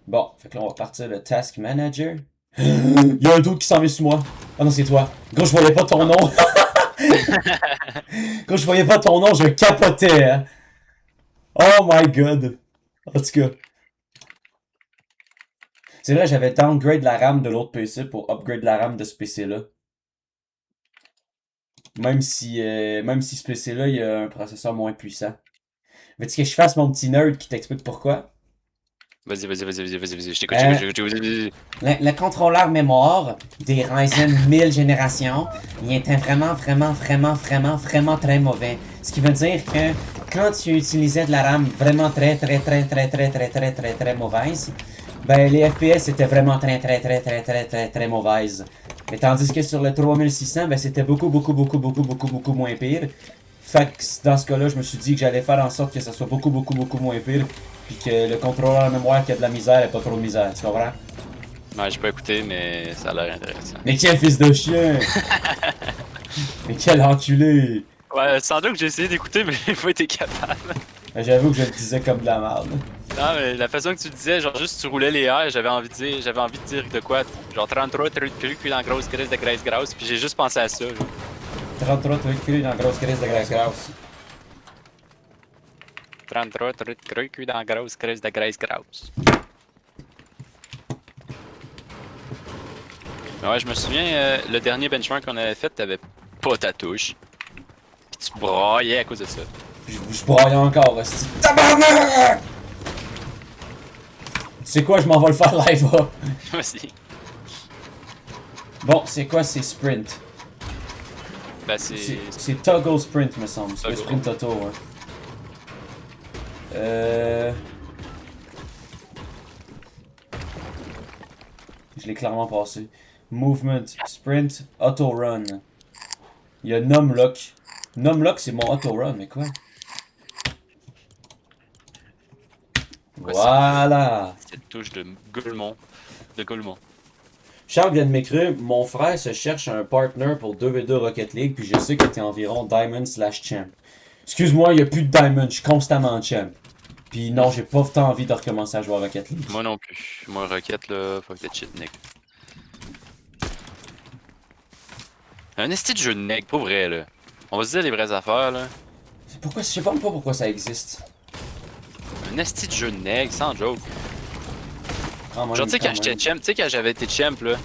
Bon, fait que là, on va partir le Task Manager. Il y a un doute qui s'en vient sur moi. Ah non, c'est toi. Gros, je voyais pas ton nom. Gros, je voyais pas ton nom, je capotais, hein. Oh my god. En tout cas. C'est vrai, j'avais downgrade la RAM de l'autre PC pour upgrade la RAM de ce PC-là. Même si ce PC-là, il y a un processeur moins puissant. Veux-tu que je fasse mon petit nerd qui t'explique pourquoi? Vas-y, je t'écoute, Euh, vas-y. le contrôleur mémoire des Ryzen 1000 générations, il était vraiment très mauvais. Ce qui veut dire que quand tu utilisais de la RAM vraiment très mauvaise, ben les FPS étaient vraiment très mauvaises. Mais tandis que sur le 3600, ben c'était beaucoup moins pire. Fait que dans ce cas-là, je me suis dit que j'allais faire en sorte que ça soit beaucoup moins pire. Puis que le contrôleur mémoire qui a de la misère ait pas trop de misère, tu comprends? Ouais, j'ai pas écouté, mais ça a l'air intéressant. Mais quel fils de chien! Mais quel enculé! Ouais, sans doute que j'ai essayé d'écouter, mais j'ai pas été capable. J'avoue que je le disais comme de la merde. Non, mais la façon que tu le disais, genre juste tu roulais les airs, j'avais envie de dire de quoi? Genre 33 trucs dans la grosse crise de graisse grasse, puis j'ai juste pensé à ça, genre. 33 trucs crus dans la grosse crise de graisse grasse. 33 trucs dans la grosse crise de graisse grasse. Mais ouais, je me souviens, le dernier benchmark qu'on avait fait, t'avais pas ta touche. Pis tu braillais à cause de ça. Je braille encore, hostie. Tabarnak! Tu sais quoi, je m'en vais le faire live, là. Vas-y. Bon, c'est quoi, c'est sprint? Ben c'est... C'est toggle sprint, me semble. C'est le Toggle. sprint auto, ouais. Je l'ai clairement passé. Movement, sprint, auto run. Il y a numlock. Numlock, c'est mon auto run, mais quoi? Quoi, Voilà! cette touche de Goulmon. De Goulmon. Charles vient de m'écrire, mon frère se cherche un partner pour 2v2 Rocket League, puis je sais que t'es environ Diamond/Champ. Excuse-moi, il y a plus de Diamond, je suis constamment Champ. Puis non, j'ai pas tant envie de recommencer à jouer à Rocket League. Moi non plus. Moi, Rocket, là, fuck that shit, neg. Un esti de jeu de neg, pas vrai, là. On va se dire les vraies affaires, là. Pourquoi, je sais pas pourquoi ça existe. Un esti de jeu de neg, sans joke. Quand même, Genre, tu sais, quand j'étais même. champ, tu sais, quand j'avais été champ, là.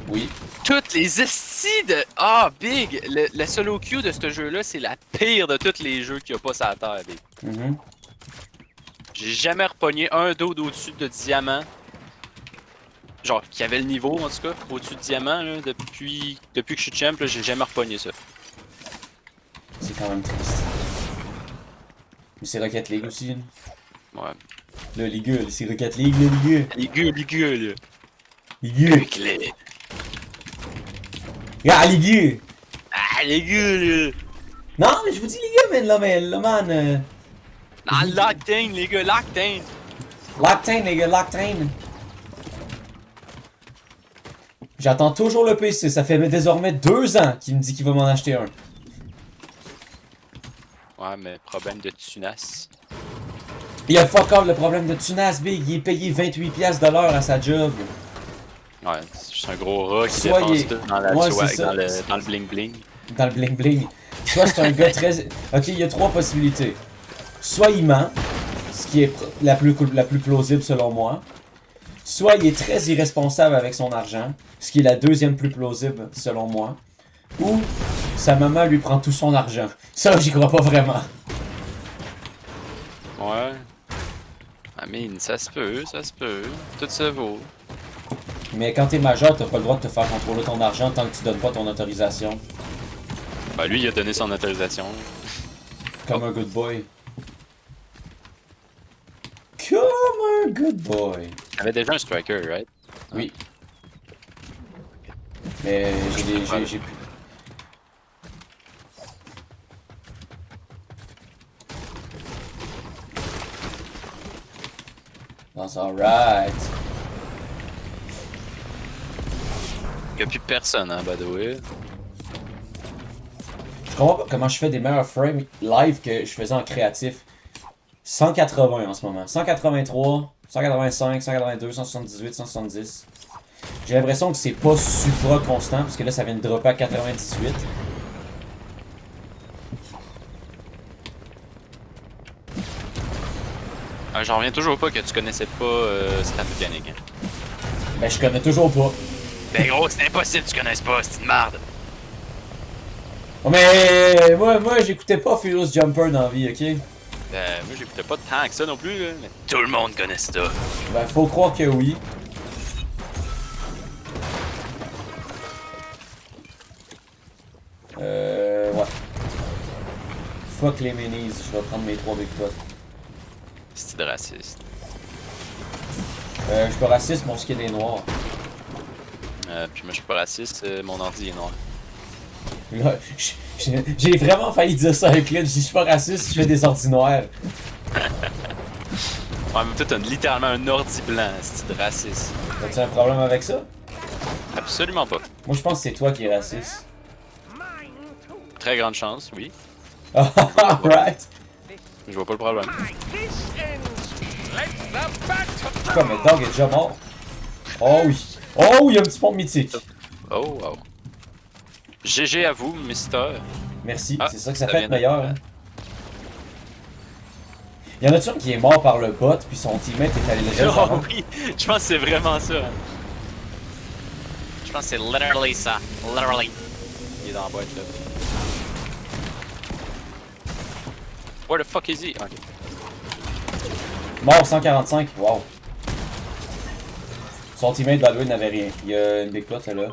Oui. Toutes les estis de. Ah, big! Le solo queue de ce jeu-là, c'est la pire de tous les jeux qu'il y a pas sur la terre, big. Mhm. J'ai jamais repogné un dos au-dessus de diamant. Genre, qui avait le niveau, en tout cas, au-dessus de diamant, là, depuis que je suis champ, là, j'ai jamais repogné ça. C'est quand même triste. Mais c'est Rocket League aussi. Là. Ouais. Le Ligue, c'est Rocket League, le Ligue. Les gars, là. Ligue. Clé. Ah, Ligue! Ah, les gars, là. Non, mais je vous dis Ligue, man, là, man. Ah, l'octane, les gars, l'octane. Loctane, les gars, Loctane. J'attends toujours le PC, ça fait désormais 2 ans qu'il me dit qu'il va m'en acheter un. Ouais, mais problème de tunas. Il y a fuck all le problème de Tunas Big, il est payé 28$ de l'heure à sa job. Ouais, c'est juste un gros rat qui Soit dépense il est- tout dans la Ouais, swag, c'est ça. dans le bling bling. Dans le bling bling. Soit c'est un gars très... Ok, il y a 3 possibilités. Soit il ment, ce qui est la plus plausible selon moi. Soit il est très irresponsable avec son argent, ce qui est la deuxième plus plausible selon moi. Ou sa maman lui prend tout son argent. Ça, j'y crois pas vraiment. Ouais. I mean, ça se peut. Tout se vaut. Mais quand t'es majeur, t'as pas le droit de te faire contrôler ton argent tant que tu donnes pas ton autorisation. Bah, lui, il a donné son autorisation. Comme un good boy. Comme un good boy. T'avais déjà un striker, right? Oui. Mais j'ai plus. That's alright. Y'a plus personne, hein, by the way. Je comprends pas comment je fais des meilleurs frames live que je faisais en créatif. 180 en ce moment. 183, 185, 182, 178, 170. J'ai l'impression que c'est pas supra constant, parce que là, ça vient de dropper à 98. J'en reviens toujours pas que tu connaissais pas Stan Mécanique. Hein. Ben, je connais toujours pas. Ben gros, c'est impossible que tu connaisses pas, c'est une merde. Oh, mais moi j'écoutais pas Furious Jumper dans la vie, ok? Moi j'écoutais pas tant que ça non plus, là, mais tout le monde connaît ça. Ben, faut croire que oui. Ouais. Fuck les minis, je vais prendre mes 3 big pots. C'est de raciste. Je suis pas raciste, mon skin est noir. Puis moi je suis pas raciste, mon ordi est noir. Là, j'ai vraiment failli dire ça avec Lynn, je dis je suis pas raciste, je fais des ordinaires. Ouais, mais toi t'as littéralement un ordi blanc, c'est de raciste. As-tu un problème avec ça? Absolument pas. Moi je pense que c'est toi qui es raciste. Très grande chance, oui. Alright. Je vois pas le problème. Quoi, mais Dog est déjà mort? Oh oui. Oh, il y a un petit pont mythique. Oh wow. GG à vous, Mister. Merci, Ah, c'est ça que ça ça fait vient être de- meilleur. Hein. Y en a-tu un qui est mort par le bot, puis son teammate est allé le reste Oh avant? oui, je pense que c'est vraiment ça. Hein. Je pense que c'est literally ça. Literally. Il est dans la boîte là. Where the fuck is he? Ok. Mort 145, wow. Son teammate, by the way, n'avait rien. Il y a une big plot là.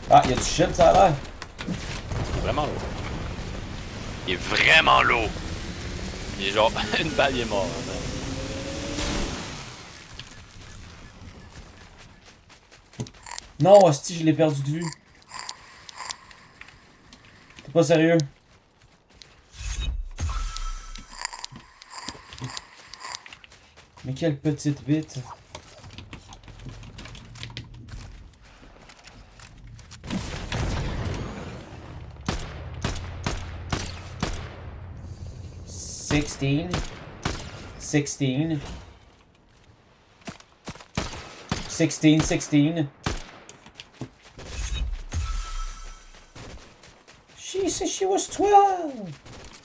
Ah, il y a du shit, ça a l'air. Il est vraiment lourd. Il est vraiment lourd. Il est genre, une balle, il est mort. Hein. Non, hostie, je l'ai perdu de vue. T'es pas sérieux? Mais quelle petite bite. Sixteen. 16. 16. She said she was 12.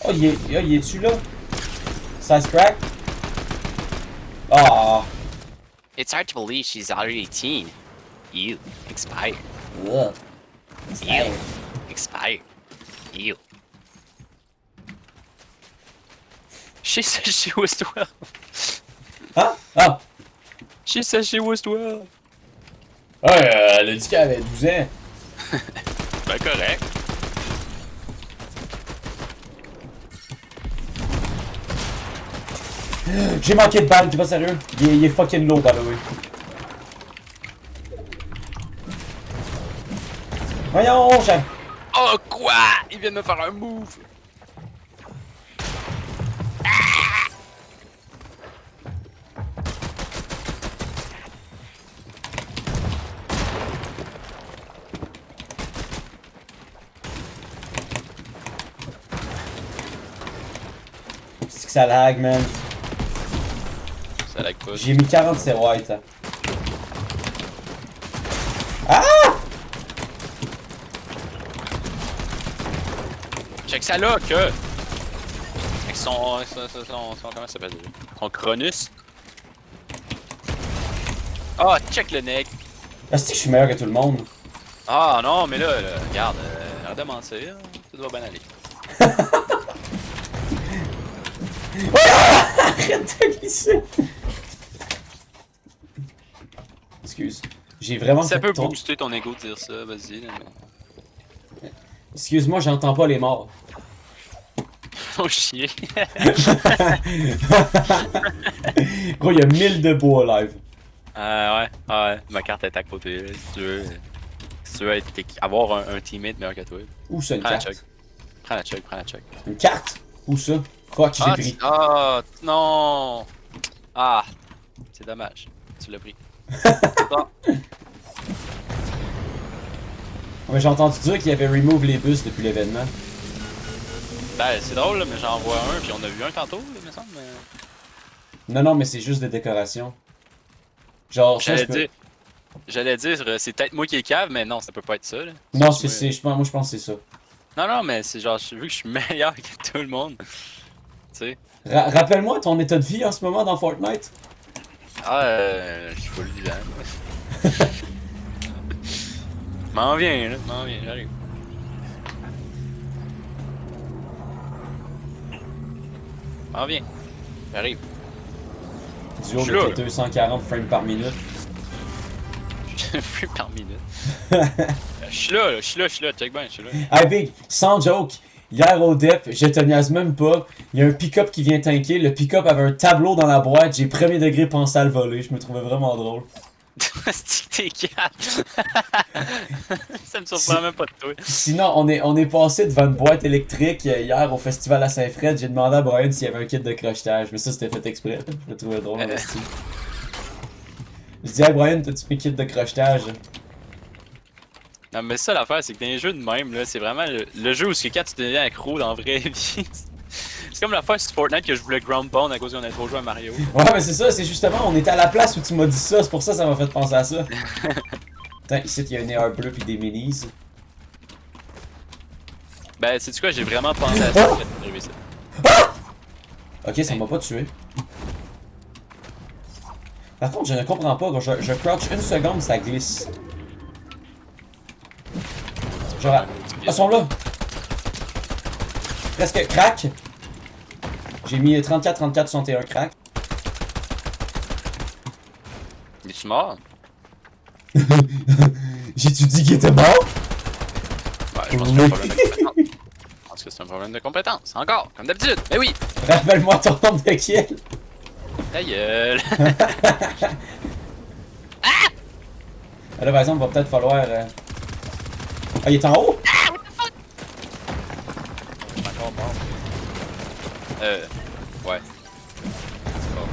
Oh, il est-tu là? Size crack? Ah. It's hard to believe she's already 18. You. Expired. Ugh. You. Expired. You. She said she was 12. Hein? Ah. She said she was 12. Ah, elle a dit qu'elle avait 12 ans. Ben correct. J'ai manqué de balle, t'es pas sérieux? Il est fucking low, by the way. Voyons, j'ai... Oh quoi? Il vient de me faire un move. C'est que ça lag, man. Ça lag pas. J'ai mis 47 white. Check ça là que. Avec son comment ça s'appelle déjà? Son Cronus. Ah, check le nec. Est-ce que je suis meilleur que tout le monde? Ah non, mais là regarde, arrête de mentir, ça doit bien aller. Arrête de glisser! Excuse. J'ai vraiment Ça fait peut trop... booster ton ego de dire ça, vas-y. Là, mais... Excuse-moi, j'entends pas les morts. Faut chier. Gros, il y a 1000 de bois live. Ouais, ma carte est à côté, là, si tu veux avoir un teammate meilleur que toi. Où ça, une Prends la carte? chug. Prends la chug. Une carte? Où ça? Fuck, j'ai pris. Non! Ah, c'est dommage. Tu l'as pris. Bon. Mais j'ai entendu dire qu'il avait remove les bus depuis l'événement. Ben, c'est drôle, là, mais j'en vois un, puis on a vu un tantôt, il me semble. Mais... Non, non, mais c'est juste des décorations. Genre, ça, je peux... J'allais dire, c'est peut-être moi qui est cave, mais non, ça peut pas être ça, là. Non, Moi- moi, je pense que c'est ça. Non, non, mais c'est genre, vu que je suis meilleur que tout le monde. Tu sais. Rappelle-moi ton état de vie en ce moment dans Fortnite. Ah, je suis pas le vivant. M'en viens, là, m'en viens, j'arrive. M'en viens. J'arrive. Du haut Je suis là, de là. 240 frames par minute. Plus par minute. Je suis là, je suis là, check bien, je suis là. Hey Big, sans joke, hier au DEP, je te niaise même pas, il y a un pick-up qui vient tanker, le pick-up avait un tableau dans la boîte, j'ai premier degré pensé à le voler, je me trouvais vraiment drôle. C'est que t'es calme. Ça me surprend même pas de toi. Sinon, on est passé devant une boîte électrique hier au festival à Saint-Fred, j'ai demandé à Brian s'il y avait un kit de crochetage, mais ça c'était fait exprès, je me trouvais drôle. Je dis, hey Brian, t'as-tu un kit de crochetage? Non, mais ça, l'affaire, c'est que dans les jeux de même, là, c'est vraiment le jeu où c'est quand tu deviens accro dans la vraie vie. C'est comme l'affaire sur Fortnite que je voulais ground pound à cause qu'on a trop joué à Mario. Ouais, mais c'est ça, c'est justement, on était à la place où tu m'as dit ça, c'est pour ça que ça m'a fait penser à ça. Attends, ici, il y a un AR bleu pis des minis. Ben, sais-tu quoi, j'ai vraiment pensé à ça quand c'est arrivé ça. Ok, ça m'a pas tué. Par contre, je ne comprends pas, quand je crouch une seconde, ça glisse. Genre, ah, ils sont là! Presque crack! J'ai mis 34, 34, 61 crack. Es-tu mort? J'ai-tu dit qu'il était mort? Ouais, je pense que c'est un problème de compétence. Je pense que c'est un problème de compétence. Encore, comme d'habitude. Mais oui! Rappelle-moi ton nombre de kills! Ta gueule! Là, par exemple, va peut-être falloir... Ah, il est en haut? Encore mort. Ouais. C'est pas bon.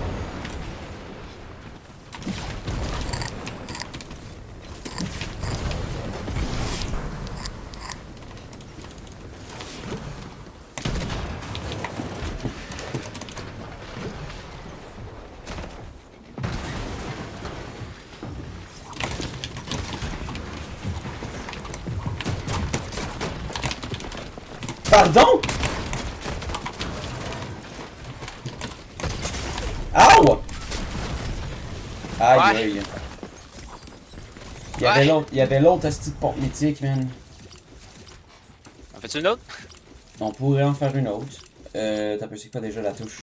Pardon? Ow! Aïe Ouais. aïe. Ouais. Il y avait l'autre hostie de pompe mythique, man. En fais-tu une autre? On pourrait en faire une autre. T'as pu c'est quoi déjà la touche?